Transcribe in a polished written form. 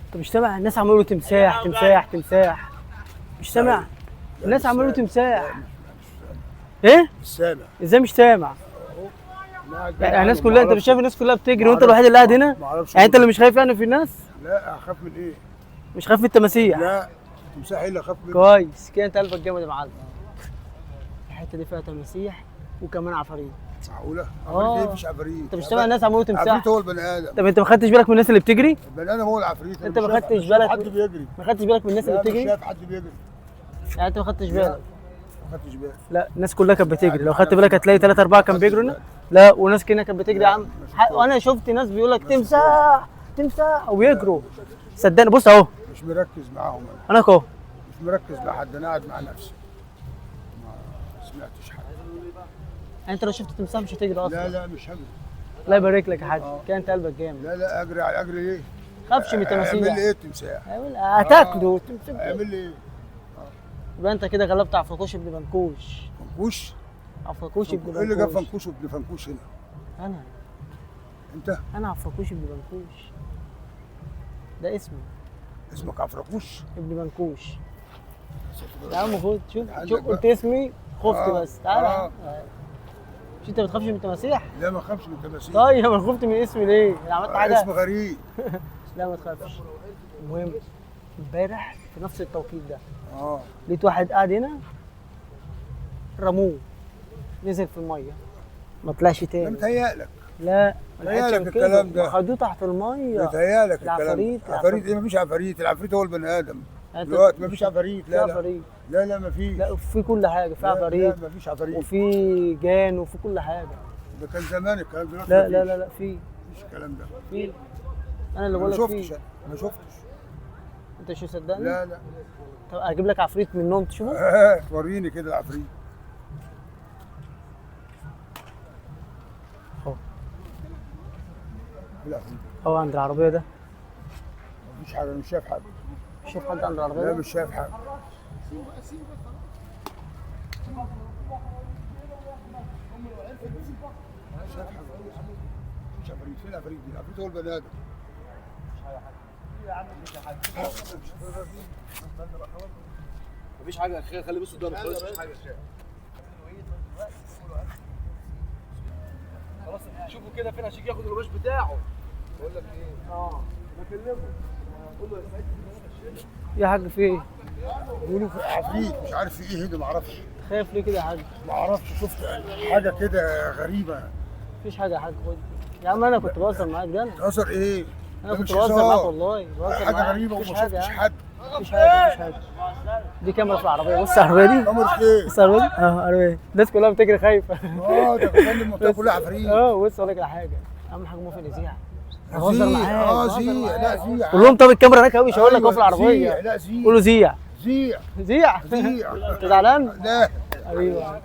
انت مش سامع الناس عمالين يقولوا تمساح تمساح تمساح؟ مش سامع؟ الناس عمالين يقولوا تمساح. ايه؟ مش سامع. ازاي مش سامع؟ يعني الناس كلها، انت مش شايف الناس كلها بتجري وانت الوحيد اللي قاعد هنا؟ يعني انت اللي مش خايف يعني في الناس؟ لا اخاف من ايه؟ مش خايف من التماسيح؟ لا تمساح ايه اللي اخاف منه؟ كويس كده، انت قلبك جامد يا معلم. الحته دي فيها تماسيح وكمان عفاريت. معقوله؟ عفاريت ايه؟ مفيش عفاريت. انت مش سامع الناس عمالين تمساح؟ العفريت هو البني ادم. طب انت ما خدتش بالك من الناس اللي بتجري؟ البني ادم هو العفريت. انت ما خدتش بالك؟ حد بيجري. ما خدتش بالك من الناس اللي لا مش بتجري؟ شايف حد بيجري. يعني انت ما خدتش بالك؟ ما خدتش بالي. لا الناس كلها كانت بتجري، لو خدت بالك هتلاقي 3 4 كانوا بيجروا هنا. لا وناس كده كانت بتجري يا عم، وانا شفت ناس بيقول لك تمساح تمساح ويجروا. صدقني بص اهو. مش مركز معاهم انا اهو. مش مركز لحد، انا قاعد مع نفسي. ما سمعتش حد. يعني انت لو شفت تمساح مش هتجري اصلا؟ لا لا مش هجري. الله يبارك لك يا حاج، كده انت قلبك جامد. لا لا اجري اجري ايه؟ خافش من التماسيح. اعمل لي ايه التمساح؟ هتاكله. اعمل لي ايه؟ يبقى انت كده غلبت عفركوش ابن بنكوش. فنكوش؟ عفركوش ابن بنكوش. ايه اللي جاب فنكوش وابن فنكوش هنا؟ انا انت؟ عفركوش ابن بنكوش، ده اسمي. اسمك عفركوش؟ ابن بنكوش. يا عم خد شوف قلت اسمي خفت بس. تعالى. مش انت ما بتخافش من التماسيح؟ لا ما اخافش من التماسيح. طيب انا خفت من اسمي ليه؟ انا عملت حاجه؟ اسم غريب. لا ما تخافش. المهم امبارح في نفس التوقيت ده اه لقيت واحد قاعد هنا، رموه نزل في الميه ما طلعش تاني. متهيألك. لا متهيألك الكلام ده. خدوه تحت الميه. متهيألك الكلام العفاريت. ده. عفاريت ايه؟ مفيش عفاريت، العفريت هو البني ادم. انت دلوقتي مفيش عفاريت. لا في عفاريت. لا لا مفيش. لا في كل حاجه، في لا عفاريت. لا مفيش عفاريت. وفي جان وفي كل حاجه. ده كان زمان الكلام ده. لا لا لا لا في. مفيش الكلام ده. في. انا اللي ما بقول لك في. شفتش. ما شفتش. انت مش مصدقني؟ لا لا. طب اجيب لك عفريت من النوم تشوفه؟ وريني كده العفريت. اهو. العفريت هو عند العربيه ده. مفيش حاجه، مش شايف حاجه. شوف حد عند العربيه لا ده. مش شايف حاجه. شايف حاجه. مش عفريت. فين العفريت دي؟ العفريت هو البني ادم. مفيش حاجه يا اخي، خليه بص قدامك خالص. مفيش حاجه يا اخي. خلاص شوفوا كده فين عشان ياخد القماش بتاعه. بقول لك ايه؟ بكلمه قول له يا سعيد يا حاج في ايه؟ بيقولوا في عفريت مش عارف في ايه هنا، ما اعرفش. خايف ليه كده يا حاج؟ ما اعرفش، شفت حاجه كده غريبه. مفيش حاجه يا حاج، خد. يا عم انا كنت بهزر معاك ده. اثر ايه؟ انا ده كنت مش بهزر هزار. معاك والله، بهزر معاك. حاجه غريبه وما مفيش حاجة شفتش يا عم. حد. مفيش حاجه مفيش حاجه. دي كاميرا في العربيه، بص العربيه دي. كاميرا ايه؟ بص العربيه دي. عربيه الناس كلها بتجري خايفه. ده كمان المنطقه كلها عفاريت. بص اقول لك على حاجه، اهم حاجه موافق يذيع. بهزر معاك. زيع. لا زيع. قول لهم طب الكاميرا هناك قوي، مش هقول لك اهو في العربيه. زيع. لا زيع. قول له زيع. زيع. زيع. زيع. انت زعلان؟ لا ايوه.